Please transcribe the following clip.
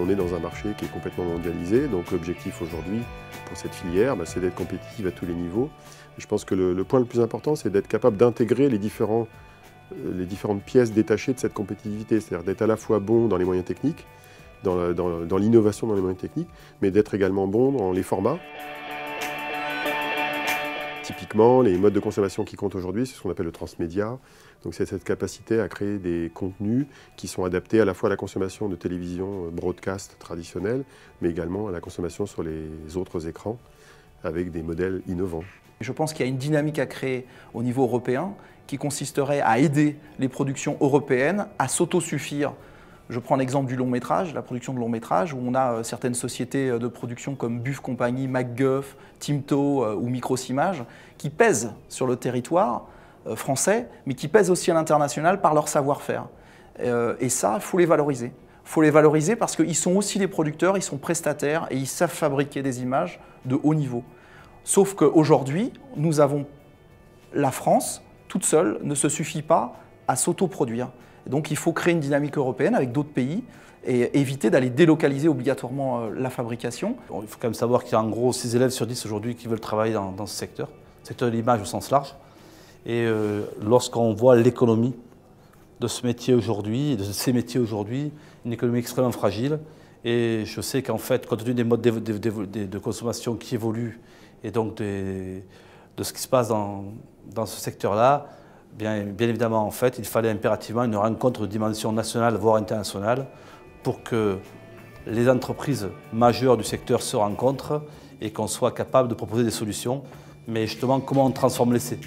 On est dans un marché qui est complètement mondialisé, donc l'objectif aujourd'hui pour cette filière, c'est d'être compétitive à tous les niveaux. Et je pense que le point le plus important, c'est d'être capable d'intégrer les différentes pièces détachées de cette compétitivité, c'est-à-dire d'être à la fois bon dans les moyens techniques, dans l'innovation dans les moyens techniques, mais d'être également bon dans les formats. Typiquement, les modes de consommation qui comptent aujourd'hui, c'est ce qu'on appelle le transmédia. Donc c'est cette capacité à créer des contenus qui sont adaptés à la fois à la consommation de télévision broadcast traditionnelle, mais également à la consommation sur les autres écrans avec des modèles innovants. Je pense qu'il y a une dynamique à créer au niveau européen qui consisterait à aider les productions européennes à s'autosuffire. Je prends l'exemple du long métrage, la production de long métrage, où on a certaines sociétés de production comme Buff Company, MacGuff, Timto ou Microsimage qui pèsent sur le territoire français, mais qui pèsent aussi à l'international par leur savoir-faire. Et ça, il faut les valoriser. Il faut les valoriser parce qu'ils sont aussi des producteurs, ils sont prestataires et ils savent fabriquer des images de haut niveau. Sauf qu'aujourd'hui, nous avons la France, toute seule, ne se suffit pas à s'autoproduire. Donc il faut créer une dynamique européenne avec d'autres pays et éviter d'aller délocaliser obligatoirement la fabrication. Bon, il faut quand même savoir qu'il y a en gros 6 élèves sur 10 aujourd'hui qui veulent travailler dans ce secteur de l'image au sens large. Et lorsqu'on voit l'économie de ce métier aujourd'hui, de ces métiers aujourd'hui, une économie extrêmement fragile. Et je sais qu'en fait, compte tenu des modes de consommation qui évoluent et donc de ce qui se passe dans ce secteur-là, bien évidemment, en fait, il fallait impérativement une rencontre de dimension nationale, voire internationale, pour que les entreprises majeures du secteur se rencontrent et qu'on soit capable de proposer des solutions. Mais justement, comment on transforme l'essai ?